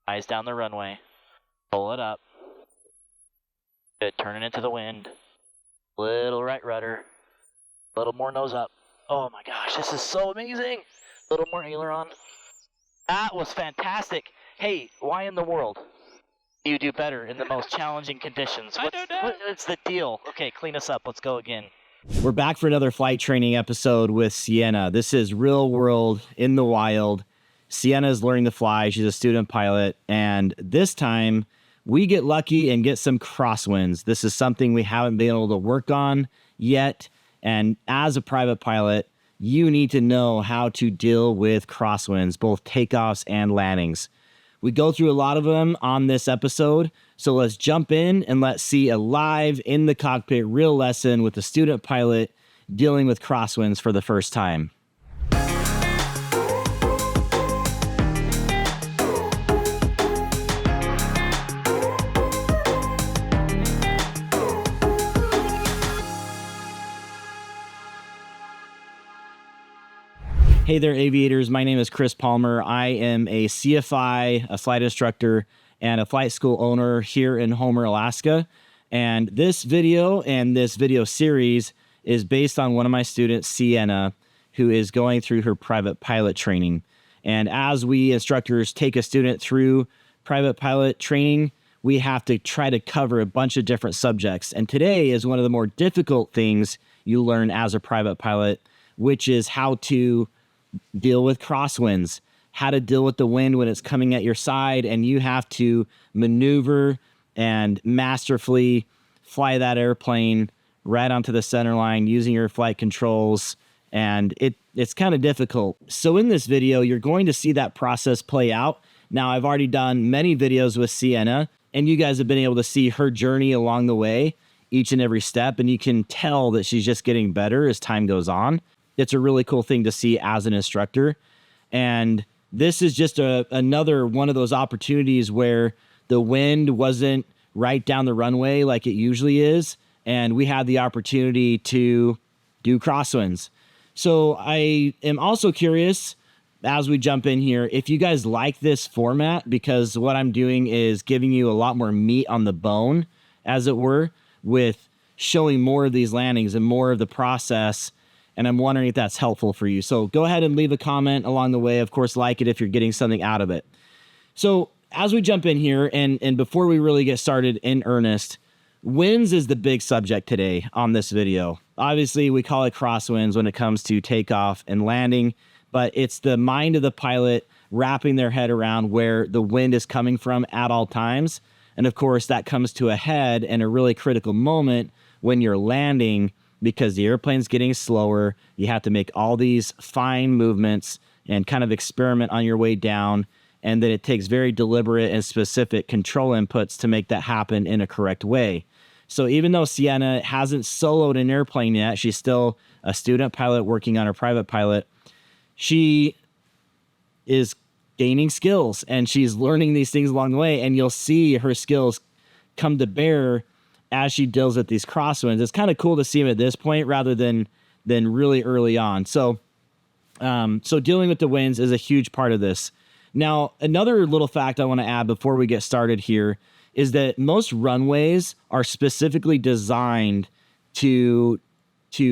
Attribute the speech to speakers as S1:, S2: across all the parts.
S1: Eyes down the runway. Pull it up. Good, turn it into the wind. Little right rudder. Little more nose up. Oh my gosh, this is so amazing. Little more aileron. That was fantastic. Hey, why in the world do you do better in the most challenging conditions?
S2: I don't know.
S1: What's the deal? Okay, clean us up. Let's go again.
S3: We're back for another flight training episode with Sienna. This is real world in the wild. Sienna is learning to fly. She's a student pilot. And this time we get lucky and get some crosswinds. This is something we haven't been able to work on yet. And as a private pilot, you need to know how to deal with crosswinds, both takeoffs and landings. We go through a lot of them on this episode, so let's jump in and let's see a live in the cockpit real lesson with a student pilot dealing with crosswinds for the first time. Hey there, aviators. My name is Chris Palmer. I am a CFI, a flight instructor, and a flight school owner here in Homer, Alaska. And this video and this video series is based on one of my students, Sienna, who is going through her private pilot training. And as we instructors take a student through private pilot training, we have to try to cover a bunch of different subjects. And today is one of the more difficult things you learn as a private pilot, which is how to deal with crosswinds, how to deal with the wind when it's coming at your side, and you have to maneuver and masterfully fly that airplane right onto the center line using your flight controls, and it's kind of difficult. So in this video, you're going to see that process play out. Now, I've already done many videos with Sienna, and you guys have been able to see her journey along the way, each and every step, and you can tell that she's just getting better as time goes on. It's a really cool thing to see as an instructor. And this is just another one of those opportunities where the wind wasn't right down the runway like it usually is. And we had the opportunity to do crosswinds. So I am also curious, as we jump in here, if you guys like this format, because what I'm doing is giving you a lot more meat on the bone, as it were, with showing more of these landings and more of the process. And I'm wondering if that's helpful for you. So go ahead and leave a comment along the way. Of course, like it if you're getting something out of it. So as we jump in here, and before we really get started in earnest, winds is the big subject today on this video. Obviously, we call it crosswinds when it comes to takeoff and landing, but it's the mind of the pilot wrapping their head around where the wind is coming from at all times. And of course, that comes to a head in a really critical moment when you're landing, because the airplane's getting slower. You have to make all these fine movements and kind of experiment on your way down. And then it takes very deliberate and specific control inputs to make that happen in a correct way. So even though Sienna hasn't soloed an airplane yet, she's still a student pilot working on her private pilot. She is gaining skills and she's learning these things along the way. And you'll see her skills come to bear as she deals with these crosswinds. It's kind of cool to see them at this point rather than really early on. So dealing with the winds is a huge part of this. Now, another little fact I want to add before we get started here is that most runways are specifically designed to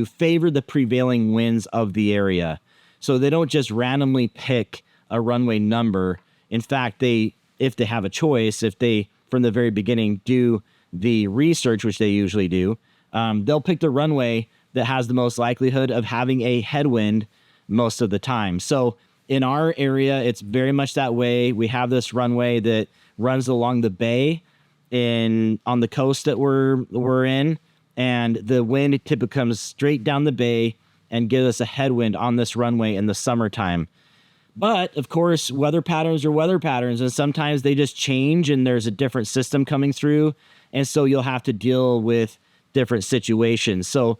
S3: favor the prevailing winds of the area. So they don't just randomly pick a runway number. In fact, if they have a choice, if they, from the very beginning, do the research, which they usually do, they'll pick the runway that has the most likelihood of having a headwind most of the time. So in our area, it's very much that way. We have this runway that runs along the bay on the coast that we're in, and the wind typically comes straight down the bay and gives us a headwind on this runway in the summertime. But of course, weather patterns are weather patterns, and sometimes they just change and there's a different system coming through. And so you'll have to deal with different situations. So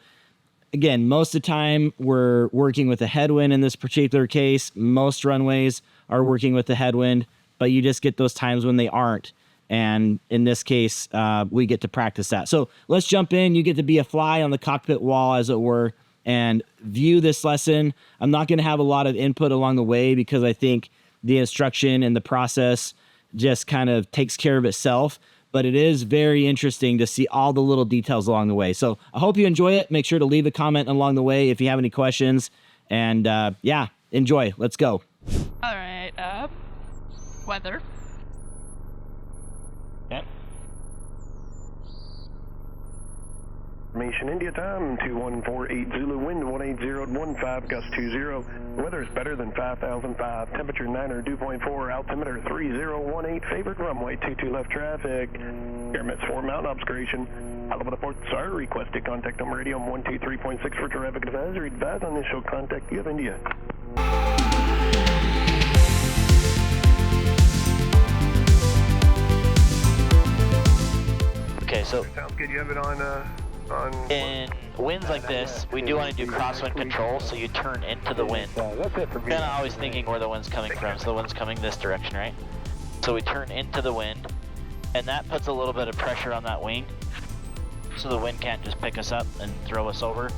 S3: again, most of the time we're working with a headwind in this particular case. Most runways are working with a headwind, but you just get those times when they aren't. And in this case, we get to practice that. So let's jump in. You get to be a fly on the cockpit wall, as it were, and view this lesson. I'm not going to have a lot of input along the way because I think the instruction and the process just kind of takes care of itself. But it is very interesting to see all the little details along the way. So I hope you enjoy it. Make sure to leave a comment along the way if you have any questions. And yeah, enjoy. Let's go.
S2: All right, weather.
S1: Okay.
S4: Information India time 2148 Zulu, wind 180 at 15, gust 20. Weather is better than 5005. Temperature 9 dew point 4, altimeter 3018. Favored runway 22 left traffic. Air Mets 4 mountain obscuration. Hello, the port. Sorry, requested contact on radio 123.6 for traffic advisory. Advise on initial contact. You have India.
S1: Okay, so
S4: Sounds good. You have it on
S1: in winds like this, we do want to do crosswind control, so you turn into the wind.
S4: That's it for me.
S1: Kind of always thinking where the wind's coming from, so the wind's coming this direction, right? So we turn into the wind, and that puts a little bit of pressure on that wing, so the wind can't just pick us up and throw us over.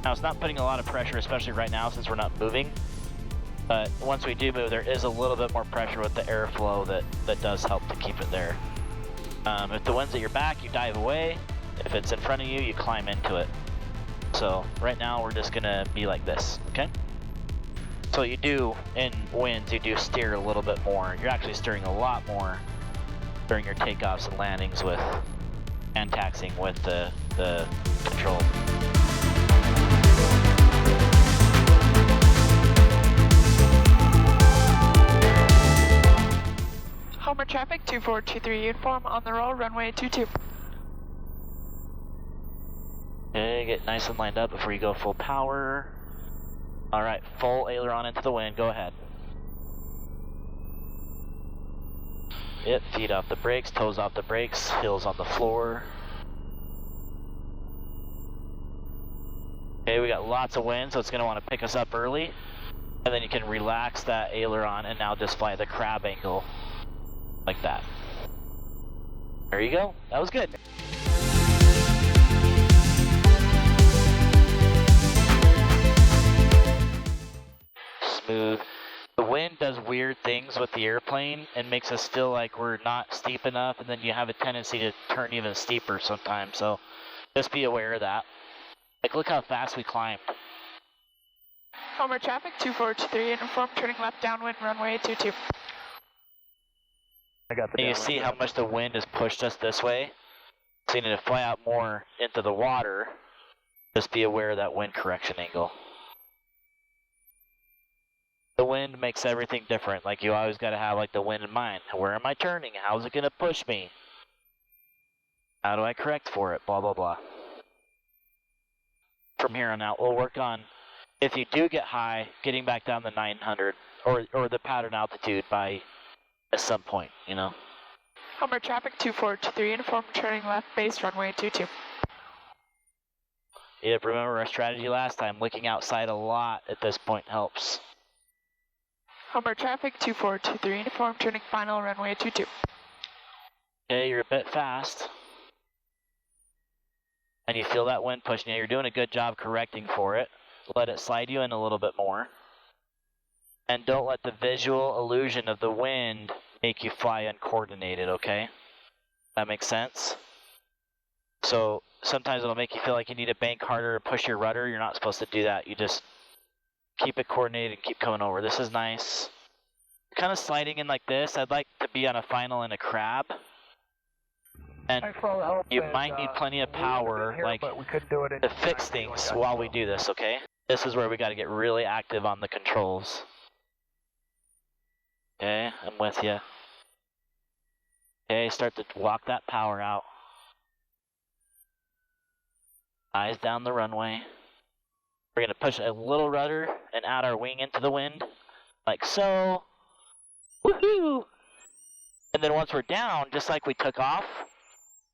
S1: Now, it's not putting a lot of pressure, especially right now since we're not moving, but once we do move, there is a little bit more pressure with the airflow that does help to keep it there. If the wind's at your back, you dive away. If it's in front of you, you climb into it. So right now we're just gonna be like this, okay? So you do, in winds, you do steer a little bit more. You're actually steering a lot more during your takeoffs and landings with, and taxiing with the control.
S2: Homer traffic 2423 uniform on the roll, runway 22.
S1: Okay, get nice and lined up before you go full power. All right, full aileron into the wind, go ahead. Yep, feet off the brakes, toes off the brakes, heels on the floor. Okay, we got lots of wind, so it's gonna wanna pick us up early. And then you can relax that aileron and now just fly the crab angle like that. There you go, that was good. Smooth. The wind does weird things with the airplane and makes us feel like we're not steep enough, and then you have a tendency to turn even steeper sometimes, so just be aware of that. Like, look how fast we climbed.
S2: Homer traffic 2423 uniform turning left downwind, runway 22.
S4: I got the
S1: And you see how much the wind has pushed us this way? So you need to fly out more into the water. Just be aware of that wind correction angle. The wind makes everything different. Like, you always got to have like the wind in mind. Where am I turning? How's it going to push me? How do I correct for it? Blah, blah, blah. From here on out, we'll work on, if you do get high, getting back down the 900 or the pattern altitude by at some point, you know.
S2: Homer traffic 2423 uniform turning left base, runway 22.
S1: Yep, remember our strategy last time, looking outside a lot at this point helps.
S2: Homer traffic 2423 uniform turning final, runway 22.
S1: Okay, you're a bit fast. And you feel that wind pushing you. You're doing a good job correcting for it. Let it slide you in a little bit more. And don't let the visual illusion of the wind make you fly uncoordinated, okay? That makes sense? So sometimes it'll make you feel like you need to bank harder or push your rudder. You're not supposed to do that. You just keep it coordinated and keep coming over. This is nice. Kind of sliding in like this. I'd like to be on a final in a crab. And you might need plenty of power, like, to fix things while we do this, okay? This is where we got to get really active on the controls. Okay, I'm with you. Okay, start to walk that power out. Eyes down the runway. We're going to push a little rudder and add our wing into the wind, like so. Woohoo! And then once we're down, just like we took off,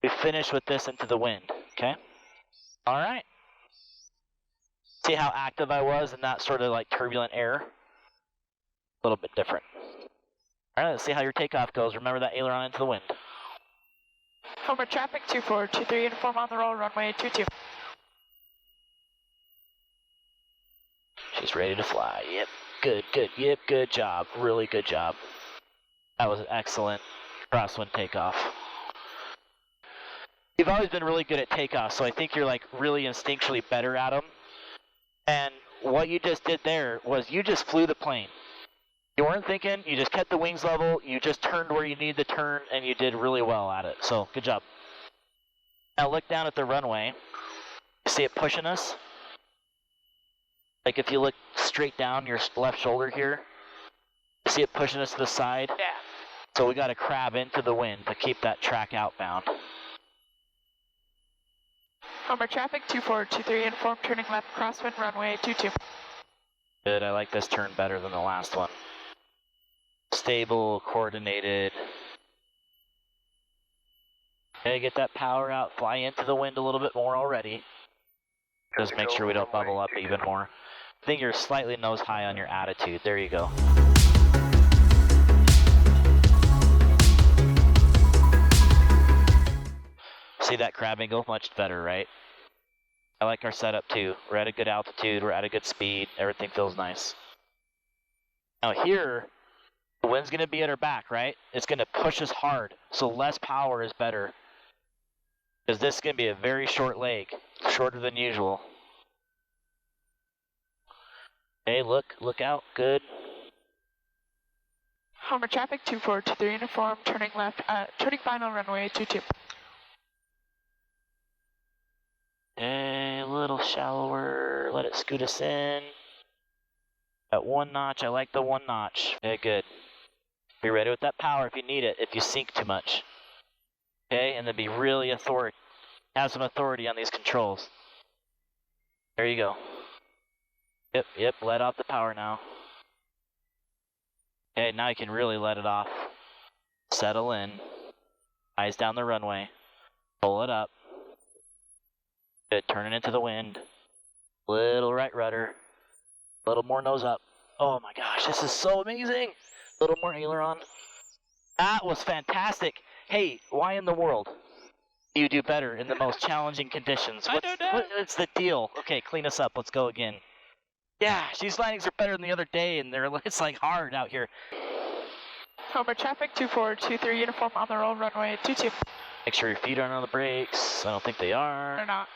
S1: we finish with this into the wind, okay? All right. See how active I was in that sort of like turbulent air? A little bit different. All right, let's see how your takeoff goes. Remember that aileron into the wind.
S2: Homer traffic 2423 uniform on the roll, runway 22.
S1: She's ready to fly. Yep, good, good. Yep, good job. Really good job. That was excellent. Crosswind takeoff. You've always been really good at takeoff, so I think you're like really instinctually better at them. And what you just did there was you just flew the plane. You weren't thinking, you just kept the wings level, you just turned where you needed to turn, and you did really well at it. So, good job. Now look down at the runway. You see it pushing us? Like if you look straight down your left shoulder here, you see it pushing us to the side?
S2: Yeah.
S1: So we got to crab into the wind to keep that track outbound.
S2: Homer traffic 2423, inform turning left, crosswind runway 22.
S1: Good, I like this turn better than the last one. Stable, coordinated. Okay, get that power out, fly into the wind a little bit more already. Just make sure we don't bubble up even more. I think you're slightly nose high on your attitude. There you go. See that crab angle? Much better, right? I like our setup too. We're at a good altitude, we're at a good speed, everything feels nice. Now here, the wind's gonna be at our back, right? It's gonna push us hard, so less power is better. Because this is gonna be a very short leg, shorter than usual. Okay, look out, good.
S2: Homer traffic 2423, inform turning left, turning final runway 22.
S1: Okay, a little shallower, let it scoot us in. At 1 notch, I like the 1 notch. Okay, good. Be ready with that power if you need it, if you sink too much. Okay, and then be really have some authority on these controls. There you go. Yep, let off the power now. Okay, now you can really let it off. Settle in. Eyes down the runway. Pull it up. Good, turning into the wind. Little right rudder. A little more nose up. Oh my gosh, this is so amazing. A little more aileron. That was fantastic. Hey, why in the world do you do better in the most challenging conditions?
S2: I don't know.
S1: What's the deal? Okay, clean us up. Let's go again. Yeah, these landings are better than the other day, and it's like hard out here.
S2: Homer traffic 2423, uniform on the roll runway 22.
S1: Make sure your feet aren't on the brakes. I don't think they are.
S2: They're not.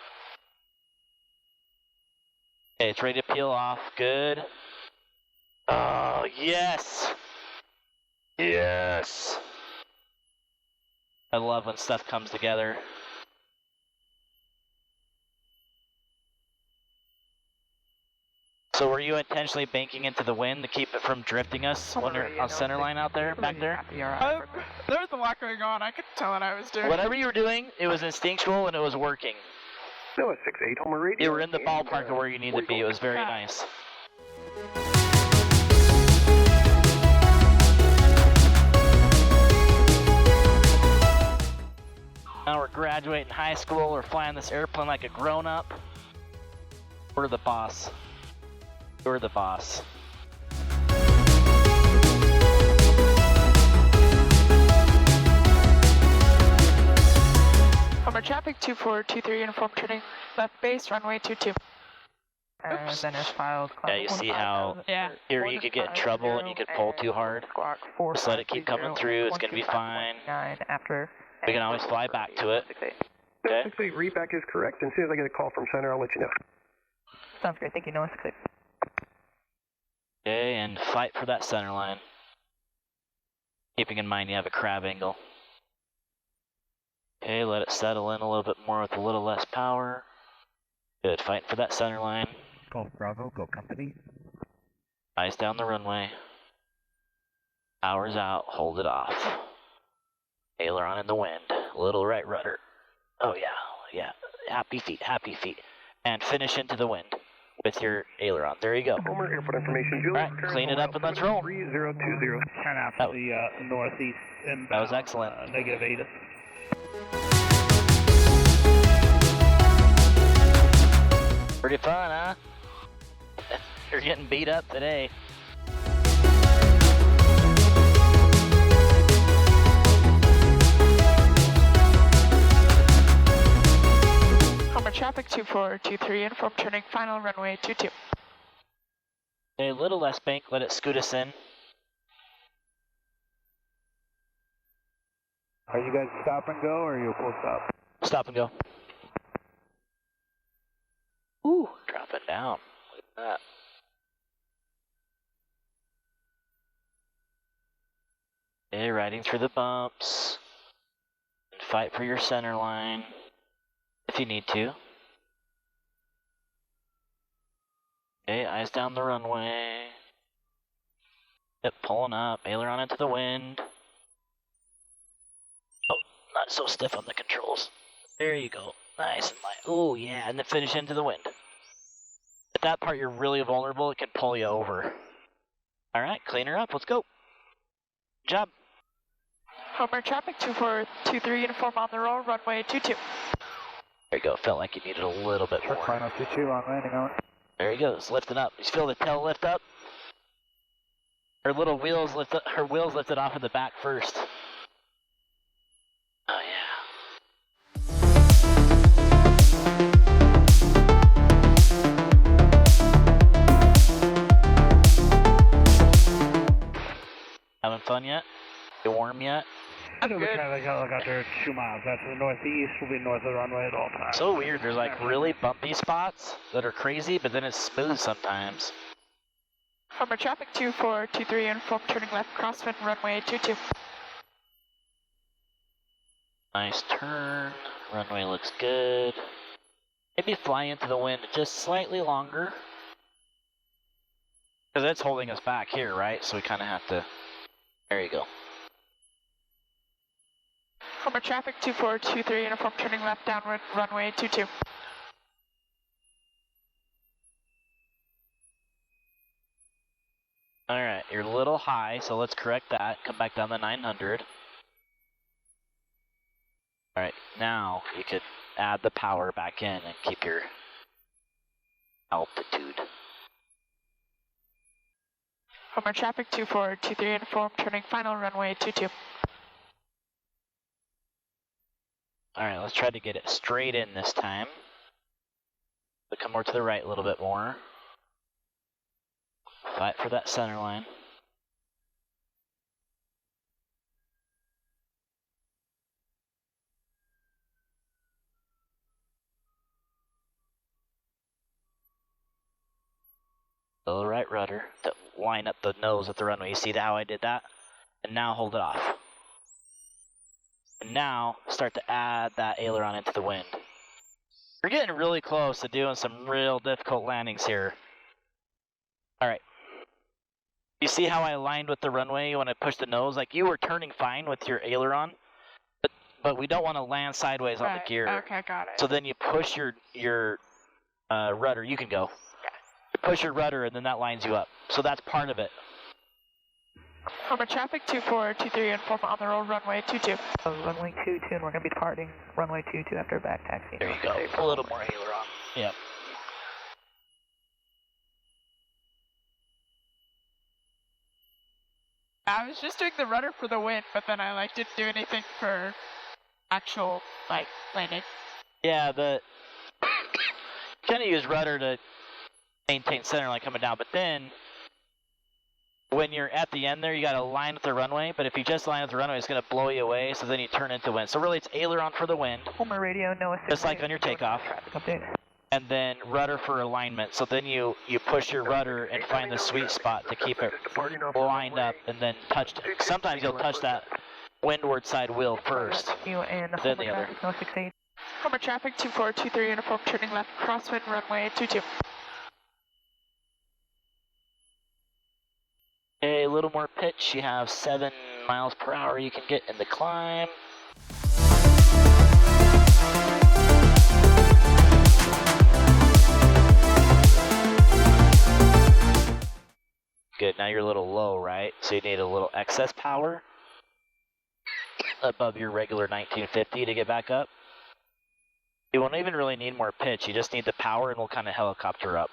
S1: Okay, it's ready to peel off. Good. Oh, yes. Yes. I love when stuff comes together. So were you intentionally banking into the wind to keep it from drifting us when you're on center line out there, back there?
S2: There was a lot going on. I could tell what I was doing.
S1: Whatever you were doing, it was instinctual and it was working.
S4: Noah 68 Homer radio.
S1: You were in the ballpark of where you need to be. It was very nice. Now we're graduating high school. We're flying this airplane like a grown-up. We're the boss. You're the boss.
S2: Homer traffic 2423, uniform turning left base runway 22. Oops.
S5: Then as filed.
S1: Yeah, you see how here you could get in trouble and you could pull too hard. Just let it keep coming through. It's gonna be fine.
S5: After.
S1: We can always fly back to it. Okay.
S4: 68 read back is correct, and as soon as I get a call from center, I'll let you know.
S5: Sounds great. Thank you, Noah 68.
S1: Okay, and fight for that center line. Keeping in mind you have a crab angle. Okay, let it settle in a little bit more with a little less power. Good, fighting for that center line.
S6: Golf Bravo, go company.
S1: Eyes down the runway. Power's out, hold it off. Aileron in the wind, little right rudder. Oh yeah, happy feet. And finish into the wind with your aileron. There you go.
S4: Homer, airport information, Julie.
S1: Alright, clean it up and let's roll.
S4: 3020.
S6: Turn out
S1: Oh.
S6: to the northeast inbound.
S1: That was excellent.
S6: -8.
S1: Pretty fun, huh? You're getting beat up today.
S2: Homer traffic 2423, inform turning final runway 22.
S1: A little less bank, let it scoot us in.
S6: Are you guys stop and go, or are you full stop?
S1: Stop and go. Ooh, dropping down. Look at that. Okay, riding through the bumps. And fight for your center line if you need to. Okay, eyes down the runway. Yep, pulling up, aileron into the wind. Oh, not so stiff on the controls. There you go, nice and light. Oh yeah, and then finish into the wind. At that part you're really vulnerable, it can pull you over. Alright, clean her up, let's go. Good job.
S2: Homer traffic 2423, uniform on the roll, runway 22.
S1: There you go, felt like you needed a little bit
S6: Truck
S1: more.
S6: final 22 on landing on.
S1: There he goes, lifting up. You feel the tail lift up? Her little wheels lift up, her wheels lifted off in the back first. Oh yeah. Having fun yet? You warm yet?
S2: I'm
S6: We
S2: good.
S6: kind of got there 2 miles. That's to the northeast. We'll be north of the runway at all times.
S1: So weird, there's like really bumpy spots that are crazy, but then it's smooth sometimes.
S2: Homer traffic 2423, uniform turning left, crosswind, runway 22.
S1: Nice turn, runway looks good. Maybe fly into the wind just slightly longer. Because it's holding us back here, right? So we kind of have to, there you go.
S2: Homer traffic 2423, uniform turning left, downward, runway 22.
S1: Alright, you're a little high, so let's correct that. Come back down to 900. Alright, now you could add the power back in and keep your altitude.
S2: Homer traffic 2423, uniform turning final, runway 22.
S1: Alright, let's try to get it straight in this time. But come more to the right a little bit more. Fight for that center line. Little right rudder to line up the nose at the runway. You see how I did that? And now hold it off. And now start to add that aileron into the wind. We're getting really close to doing some real difficult landings here. Alright. You see how I aligned with the runway when I pushed the nose? Like you were turning fine with your aileron, but we don't want to land sideways on the gear.
S2: Okay, got it.
S1: So then you push your rudder. You can go. You push your rudder and then that lines you up. So that's part of it.
S2: Homer traffic 2423, uniform on the roll, runway 22.
S5: Runway 22, and we're going to be departing runway 22 after a back taxi.
S1: There you go. A little more aileron. Yep.
S2: I was just doing the rudder for the wind, but then I didn't do anything for actual landing.
S1: Yeah, kind of use rudder to maintain center line coming down, but then when you're at the end there, you got to line with the runway, but if you just line with the runway, it's going to blow you away, so then you turn into wind. So really, it's aileron for the wind,
S5: Homer radio, no assist.
S1: just like on your takeoff,
S5: Traffic update.
S1: and then rudder for alignment. So then you push your rudder and find the sweet spot to keep it lined up, and then touch it. Sometimes you'll touch that windward side wheel first,
S5: You and
S1: then
S5: Homer
S1: the other.
S5: traffic, no 68.
S2: Homer traffic 2423, uniform turning left, crosswind, runway 22.
S1: Okay, a little more pitch. You have 7 miles per hour you can get in the climb. Good, now you're a little low, right? So you need a little excess power above your regular 1950 to get back up. You won't even really need more pitch, you just need the power and we'll kind of helicopter up.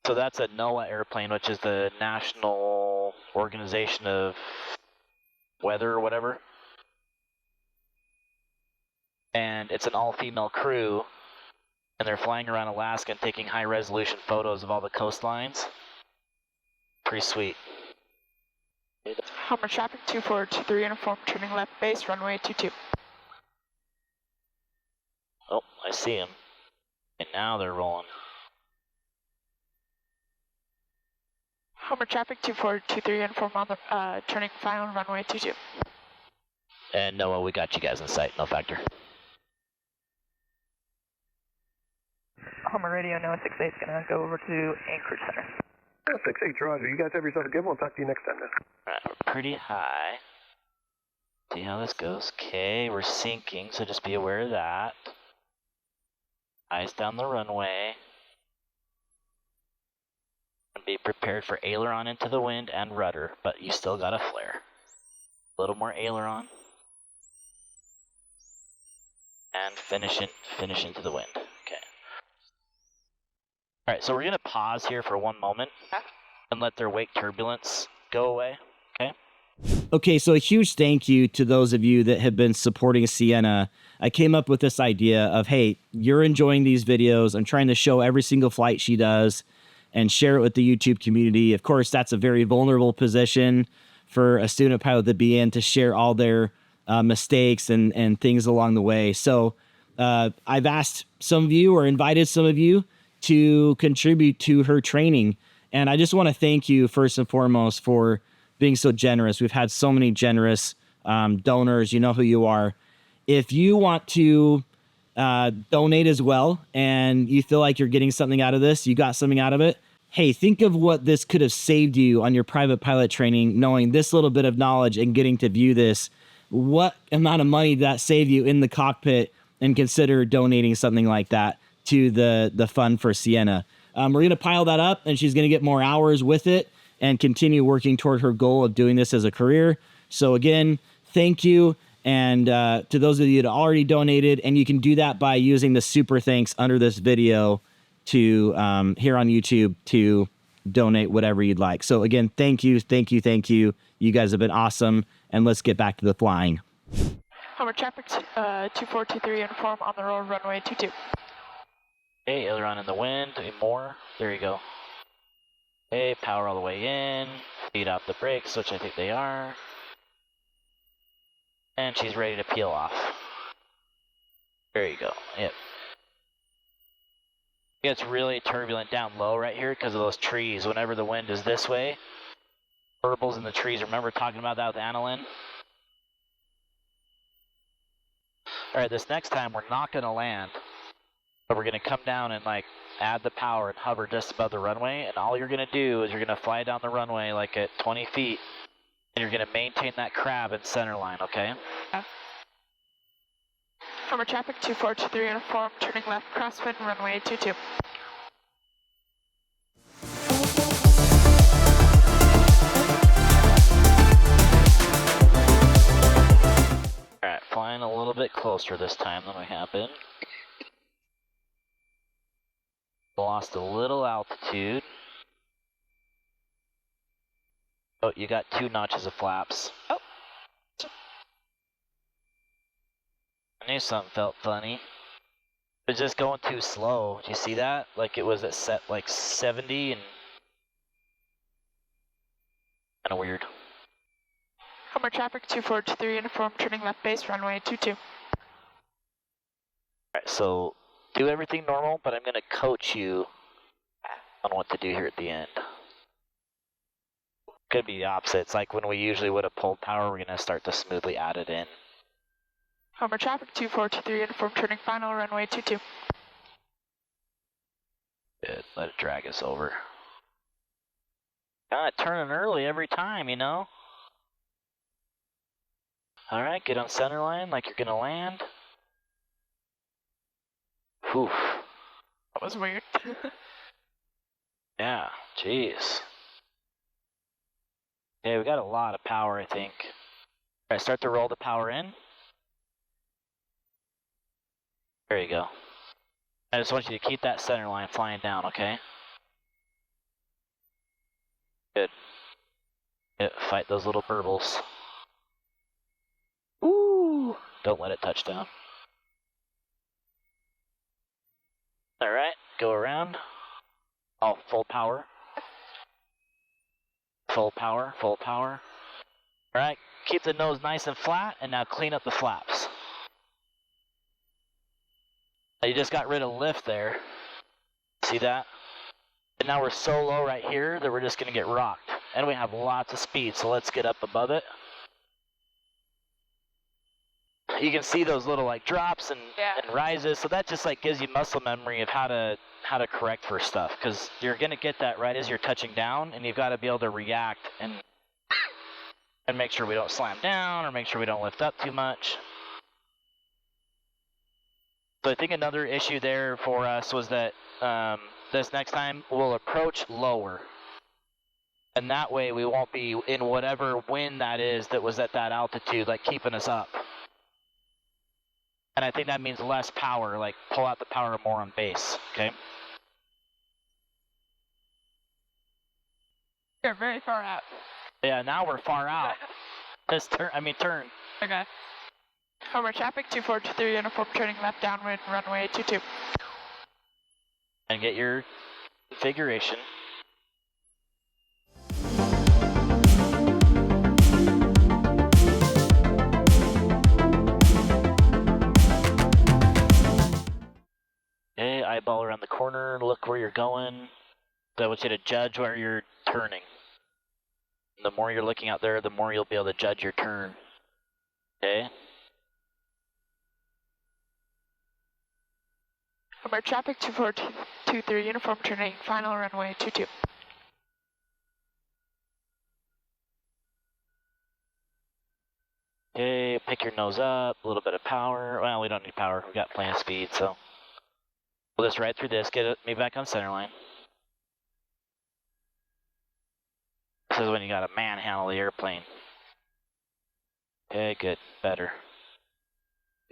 S1: So that's a NOAA airplane, which is the National Organization of Weather or whatever. And it's an all-female crew, and they're flying around Alaska and taking high-resolution photos of all the coastlines. Pretty sweet.
S2: Hummer traffic 2423 uniform, turning left base, runway 22.
S1: Oh, I see him. And now they're rolling.
S2: Hummer traffic 2423 uniform on the turning final, runway 22.
S1: And Noah, we got you guys in sight, no factor.
S5: Hummer radio, Noah 68 is going to go over to Anchorage Center.
S4: 68, roger. You guys have yourself a good one. We'll talk to you next time then.
S1: Alright, we're pretty high. See how this goes. Okay, we're sinking, so just be aware of that. Eyes down the runway. And be prepared for aileron into the wind and rudder, but you still got a flare. A little more aileron. And finish into the wind. Okay. Alright, so we're gonna pause here for one moment and let their wake turbulence go away. Okay?
S3: Okay, so a huge thank you to those of you that have been supporting Sienna. I came up with this idea of, hey, you're enjoying these videos. I'm trying to show every single flight she does and share it with the YouTube community. Of course, that's a very vulnerable position for a student pilot to be in, to share all their mistakes and things along the way. So I've asked some of you, or invited some of you, to contribute to her training. And I just want to thank you first and foremost for being so generous. We've had so many generous donors. You know who you are. If you want to donate as well, and you feel like you're getting something out of this, you got something out of it, hey, think of what this could have saved you on your private pilot training, knowing this little bit of knowledge and getting to view this. What amount of money did that save you in the cockpit? And consider donating something like that to the fund for Sienna. We're going to pile that up, and she's going to get more hours with it and continue working toward her goal of doing this as a career. So again, thank you. And to those of you that already donated, and you can do that by using the super thanks under this video to here on YouTube to donate whatever you'd like. So again, thank you, thank you, thank you. You guys have been awesome. And let's get back to the flying.
S2: Hummer traffic 2423 uniform on the roll, runway 22.
S1: Hey, aileron in the wind, more. There you go. Hey, power all the way in. Feed off the brakes, which I think they are. And she's ready to peel off. There you go. Yep. It gets really turbulent down low right here because of those trees. Whenever the wind is this way, burbles in the trees. Remember talking about that with Annalyn? Alright, this next time we're not going to land, but we're going to come down and like add the power and hover just above the runway, and all you're going to do is you're going to fly down the runway like at 20 feet, and you're going to maintain that crab in center line, okay?
S2: Hummer traffic 2423 uniform, turning left, crosswind, runway 22.
S1: Alright, flying a little bit closer this time than we have been. Lost a little altitude. Oh, you got 2 notches of flaps.
S2: Oh.
S1: I knew something felt funny. It was just going too slow. Do you see that? Like it was at set like 70 and kind of weird.
S2: Hummer traffic 2423 uniform, turning left base, runway 22.
S1: Alright, so do everything normal, but I'm going to coach you on what to do here at the end. Could be the opposite. It's like when we usually would have pulled power, we're going to start to smoothly add it in.
S2: Hummer traffic 2423 uniform, turning final, runway 22.
S1: Good, let it drag us over. Kind of turning early every time, you know? Alright, get on center line like you're going to land. Whew.
S2: That was weird.
S1: Yeah, jeez. Okay, we got a lot of power, I think. Alright, start to roll the power in. There you go. I just want you to keep that center line flying down, okay? Good. Yeah, fight those little burbles. Ooh! Don't let it touch down. Alright, go around. Oh, full power. Full power, full power. Alright, keep the nose nice and flat, and now clean up the flaps. Now you just got rid of lift there. See that? And now we're so low right here that we're just going to get rocked. And we have lots of speed, so let's get up above it. You can see those little like drops and rises, so that just like gives you muscle memory of how to correct for stuff, because you're going to get that right as you're touching down, and you've got to be able to react and make sure we don't slam down or make sure we don't lift up too much. So I think another issue there for us was that this next time we'll approach lower. And that way we won't be in whatever wind that is that was at that altitude, like keeping us up. And I think that means less power, like pull out the power more on base, okay?
S2: You're very far out.
S1: Yeah, now we're far out. Just turn.
S2: Okay. Homer traffic 2423 uniform turning left downwind runway 22.
S1: And get your configuration. Okay, eyeball around the corner, look where you're going. So I want you to judge where you're turning. The more you're looking out there, the more you'll be able to judge your turn. Okay?
S2: Homer traffic 2423 uniform turning final runway 22.
S1: Okay, pick your nose up, a little bit of power. Well, we don't need power, we got plenty of speed, so. We'll just ride through this, get me back on center line. This is when you gotta manhandle the airplane. Okay, good, better.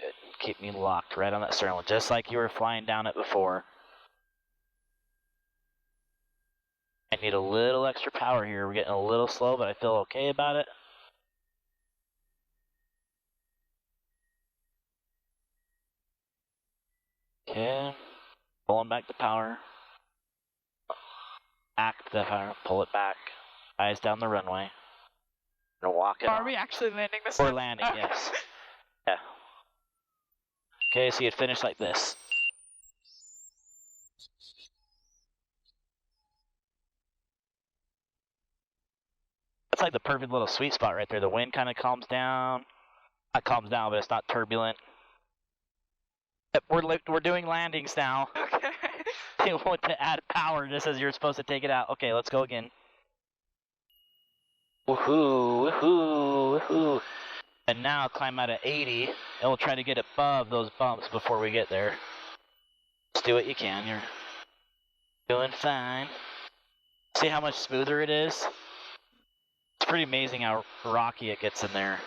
S1: Good, keep me locked right on that stern line, just like you were flying down it before. I need a little extra power here, we're getting a little slow, but I feel okay about it. Okay, pulling back the power. Act the power, pull it back. Eyes down the runway. Gonna walk it.
S2: Are we actually landing this
S1: We're
S2: time?
S1: landing, yes. Yeah. Okay, so you'd finish like this. That's like the perfect little sweet spot right there. The wind kind of calms down. Not calms down, but it's not turbulent. Yep, we're doing landings now.
S2: Okay.
S1: You want to add power just as you're supposed to take it out. Okay, let's go again. Woohoo, woohoo, woohoo. And now climb out at 80, and we'll try to get above those bumps before we get there. Just do what you can, you're doing fine. See how much smoother it is? It's pretty amazing how rocky it gets in there.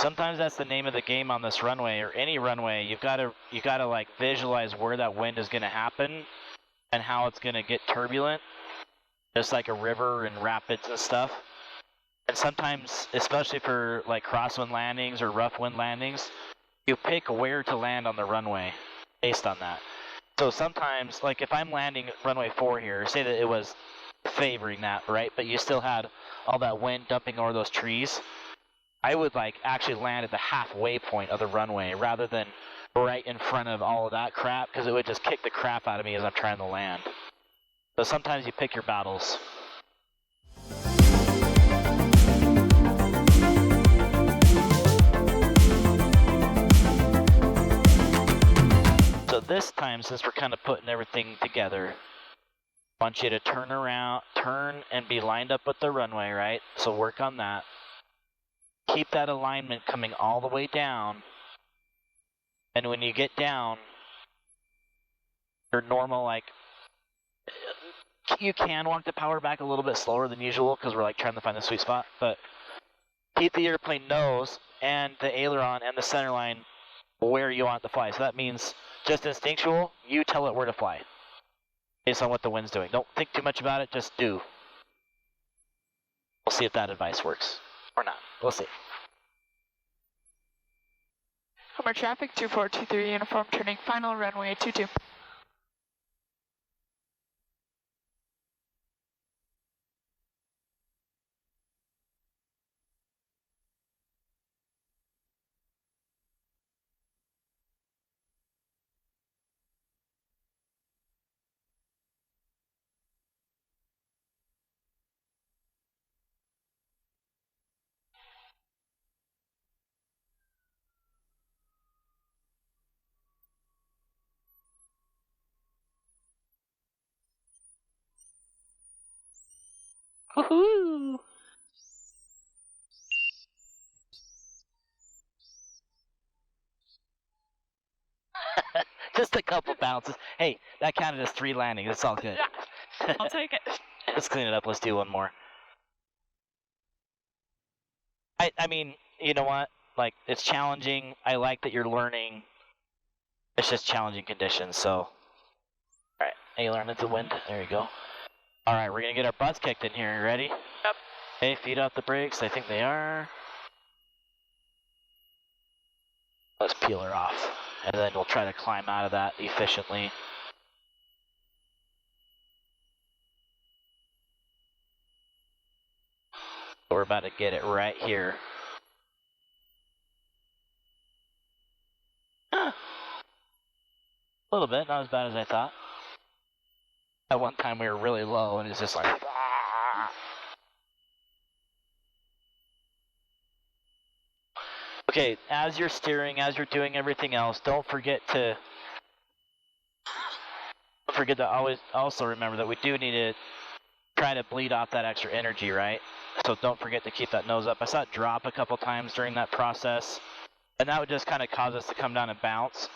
S1: Sometimes that's the name of the game on this runway, or any runway. You gotta like visualize where that wind is gonna happen and how it's gonna get turbulent. Just like a river and rapids and stuff. And sometimes, especially for like crosswind landings or rough wind landings, you pick where to land on the runway based on that. So sometimes, like if I'm landing runway 4 here, say that it was favoring that, right? But you still had all that wind dumping over those trees. I would like actually land at the halfway point of the runway rather than right in front of all of that crap, because it would just kick the crap out of me as I'm trying to land. So sometimes you pick your battles. So this time, since we're kind of putting everything together, I want you to turn around, turn and be lined up with the runway, right? So work on that. Keep that alignment coming all the way down. And when you get down, your normal, like, you can walk the power back a little bit slower than usual because we're like trying to find the sweet spot, but keep the airplane nose and the aileron and the center line where you want it to fly. So that means just instinctual, you tell it where to fly based on what the wind's doing. Don't think too much about it, just do. We'll see if that advice works or not. We'll see.
S2: Homer traffic 2423 uniform turning final runway 22.
S1: Woohoo! Just a couple bounces. Hey, that counted as 3 landings. It's all good.
S2: Yeah, I'll take it.
S1: Let's clean it up. Let's do one more. I mean, you know what? Like, it's challenging. I like that you're learning. It's just challenging conditions, so. Alright, you learn into the wind. There you go. Alright, we're gonna get our butts kicked in here. You ready?
S2: Yep.
S1: Hey, feet off the brakes. I think they are. Let's peel her off. And then we'll try to climb out of that efficiently. We're about to get it right here. A little bit, not as bad as I thought. At one time we were really low and it's just like... Okay, as you're steering, as you're doing everything else, don't forget to always also remember that we do need to try to bleed off that extra energy, right? So don't forget to keep that nose up. I saw it drop a couple times during that process, and that would just kind of cause us to come down and bounce.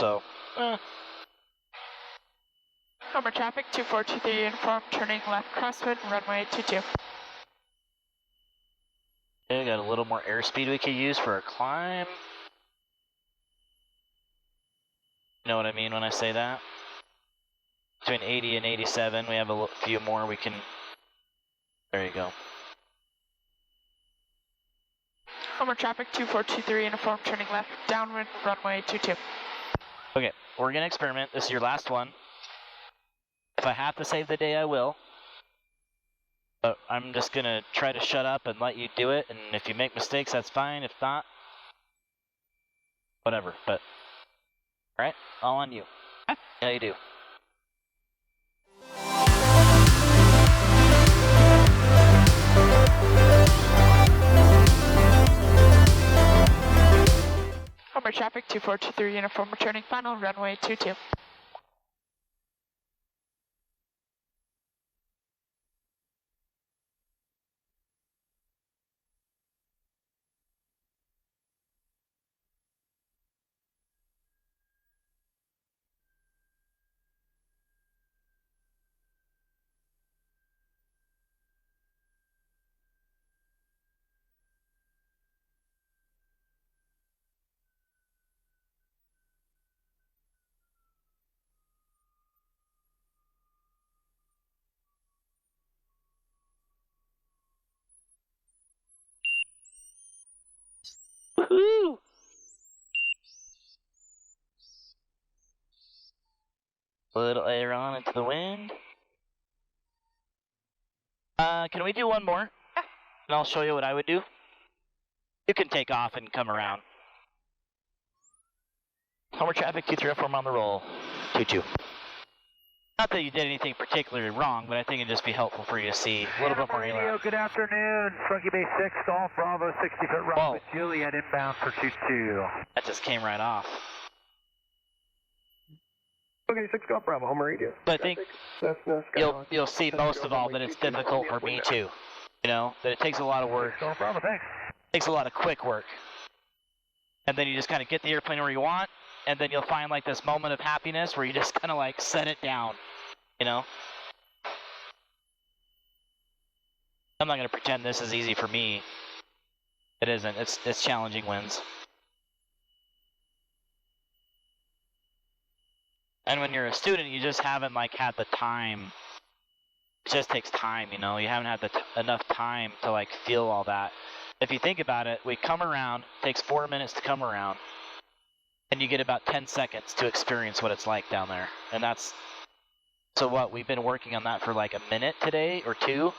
S1: So,
S2: Homer traffic 2423 informed, turning left crosswind, runway 22.
S1: okay, got a little more airspeed we could use for a climb. You know what I mean when I say that? Between 80 and 87, we have a few more we can... There you go.
S2: Homer traffic 2423 informed, turning left, downwind, runway 22.
S1: Okay, we're gonna experiment. This is your last one. If I have to save the day, I will. But I'm just gonna try to shut up and let you do it, and if you make mistakes, that's fine. If not, whatever. But, alright, all on you. Yeah, you do.
S2: Homer traffic 2423 uniform, returning final, runway 22.
S1: Woohoo! A little aileron into the wind. Can we do one more? And I'll show you what I would do. You can take off and come around. Homer traffic 2304 on the roll. 22. Not that you did anything particularly wrong, but I think it'd just be helpful for you to see a little bit more aileron.
S6: Good afternoon. Funky Bay 6, Golf Bravo, 60-foot rock with Juliet inbound for 22.
S1: That just came right off.
S4: Okay, 6 Golf Bravo, home radio.
S1: But I think you'll see most of all that it's difficult for me too. You know, that it takes a lot of work.
S6: Golf Bravo, thanks.
S1: Takes a lot of quick work. And then you just kind of get the airplane where you want, and then you'll find like this moment of happiness where you just kind of like set it down, you know? I'm not going to pretend this is easy for me. It isn't. It's challenging winds. And when you're a student, you just haven't like had the time. It just takes time, you know? You haven't had enough time to like feel all that. If you think about it, we come around, takes 4 minutes to come around, and you get about 10 seconds to experience what it's like down there. And that's, so what, we've been working on that for like a minute today, or 2? Know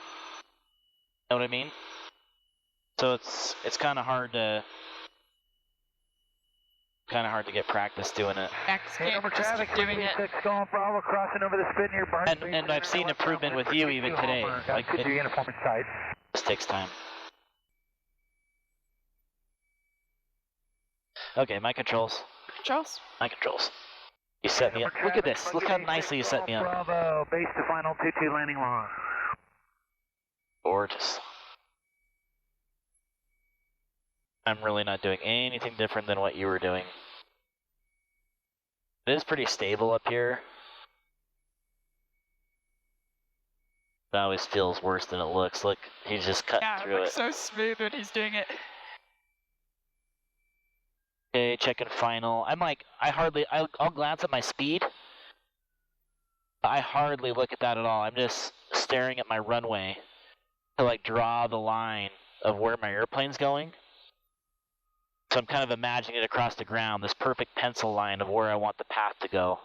S1: what I mean? So it's kind of hard to get practice doing it.
S2: Next game, just keep doing it.
S6: 6 Golf Bravo, crossing over the spin here.
S1: And I've seen improvement with you even today. Like it
S6: uniform side.
S1: just takes time. Okay, my controls.
S2: Controls?
S1: My controls. You set me up. Look at this. Look how nicely you set me up.
S6: Bravo, base to final 22 landing long.
S1: Gorgeous. I'm really not doing anything different than what you were doing. It is pretty stable up here. It always feels worse than it looks. Look, he's just cutting
S2: Yeah, it
S1: through
S2: looks
S1: it.
S2: so smooth when he's doing it.
S1: Okay, checking final. I'll glance at my speed. I hardly look at that at all. I'm just staring at my runway to like draw the line of where my airplane's going. So I'm kind of imagining it across the ground, this perfect pencil line of where I want the path to go.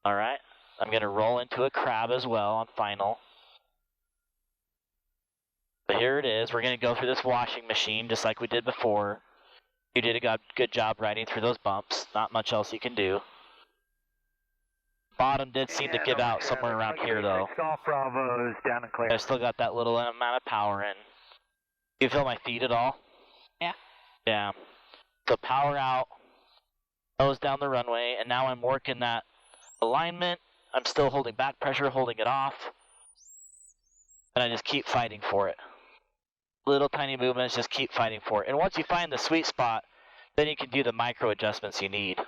S1: All right, I'm gonna roll into a crab as well on final. But here it is. We're gonna go through this washing machine just like we did before. You did a good job riding through those bumps. Not much else you can do. Bottom did seem to give out somewhere around here though.
S6: Golf Bravo's down and clear.
S1: I still got that little amount of power in. Do you feel my feet at all?
S2: Yeah.
S1: Yeah. So power out, nose down the runway, and now I'm working that alignment. I'm still holding back pressure, holding it off. And I just keep fighting for it. Little tiny movements, just keep fighting for it. And once you find the sweet spot, then you can do the micro adjustments you need.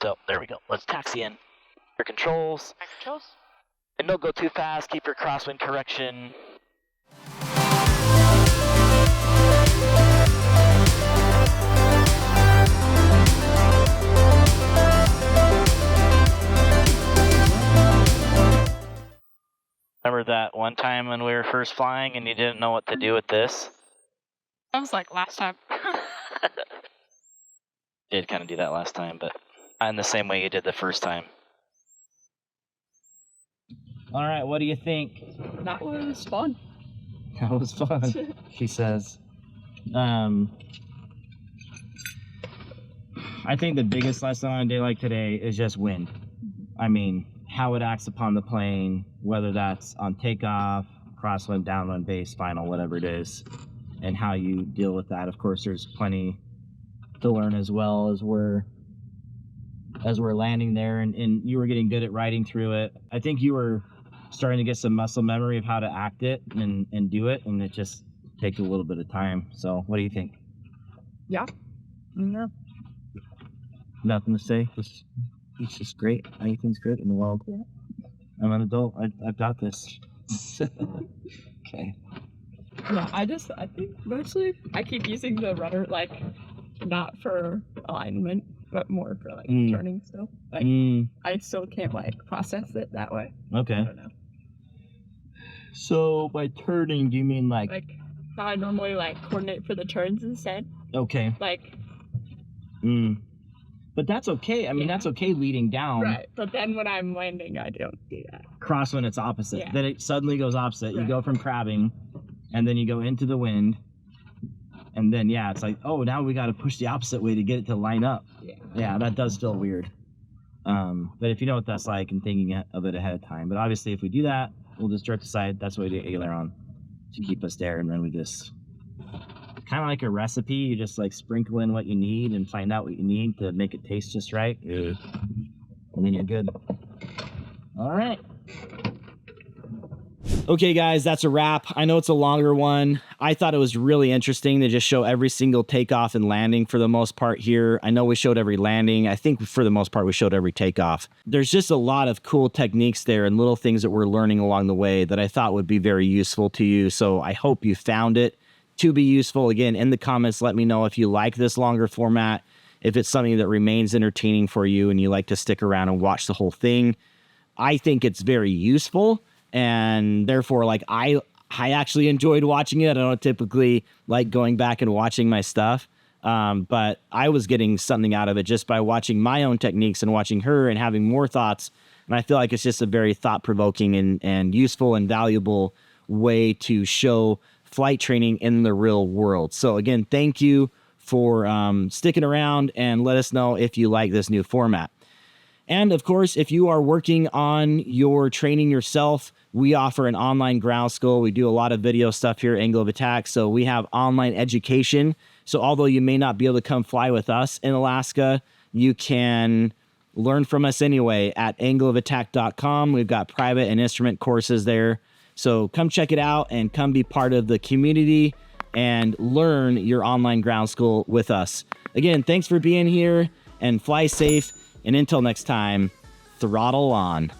S1: So there we go. Let's taxi in. Your controls.
S2: My controls?
S1: And don't go too fast. Keep your crosswind correction. Remember that one time when we were first flying and you didn't know what to do with this?
S2: That was like last time.
S1: Did kind of do that last time, but in the same way you did the first time.
S3: All right, what do you think?
S2: That was fun.
S3: That was fun, she says. I think the biggest lesson on a day like today is just wind. I mean, how it acts upon the plane, whether that's on takeoff, crosswind, downwind, base, final, whatever it is, and how you deal with that. Of course, there's plenty to learn as well as we're landing there, and you were getting good at riding through it. I think you were starting to get some muscle memory of how to act it and do it, and it just takes a little bit of time. So what do you think?
S2: Yeah. No.
S3: Nothing to say. It's just great. Anything's good in the world.
S2: Yeah.
S3: I'm an adult. I've got this. Okay.
S2: Yeah, I think mostly I keep using the rudder like not for alignment, but more for like turning still. Like I still can't like process it that way.
S3: Okay.
S2: I don't know.
S3: So by turning, do you mean like
S2: how I normally like coordinate for the turns instead?
S3: okay.
S2: Like
S3: But that's okay. I mean, that's okay leading down.
S2: right. But then when I'm landing, I don't do that.
S3: Crosswind, it's opposite.
S2: Yeah.
S3: Then it suddenly goes opposite. You
S2: Right.
S3: go from crabbing, and then you go into the wind, and then yeah, it's like, oh, now we got to push the opposite way to get it to line up.
S2: Yeah.
S3: Yeah, that does feel weird. But if you know what that's like and thinking of it ahead of time, but obviously if we do that, we'll just direct aside. That's what we do aileron to keep us there, and then we just kind of like a recipe. You just like sprinkle in what you need and find out what you need to make it taste just right. Yeah. And then you're good. All right. Okay, guys, that's a wrap. I know it's a longer one. I thought it was really interesting to just show every single takeoff and landing for the most part here. I know we showed every landing. I think for the most part, we showed every takeoff. There's just a lot of cool techniques there and little things that we're learning along the way that I thought would be very useful to you. So I hope you found it to be useful. Again, in the comments, let me know if you like this longer format, if it's something that remains entertaining for you and you like to stick around and watch the whole thing. I think it's very useful, and therefore, like, I actually enjoyed watching it. I don't typically like going back and watching my stuff, but I was getting something out of it just by watching my own techniques and watching her and having more thoughts. And I feel like it's just a very thought-provoking and useful and valuable way to show flight training in the real world. So again, thank you for sticking around, and let us know if you like this new format. And of course, if you are working on your training yourself, we offer an online ground school. We do a lot of video stuff here at Angle of Attack. So we have online education. So although you may not be able to come fly with us in Alaska, you can learn from us anyway at angleofattack.com. We've got private and instrument courses there So come check it out and come be part of the community and learn your online ground school with us. Again, thanks for being here and fly safe. And until next time, throttle on.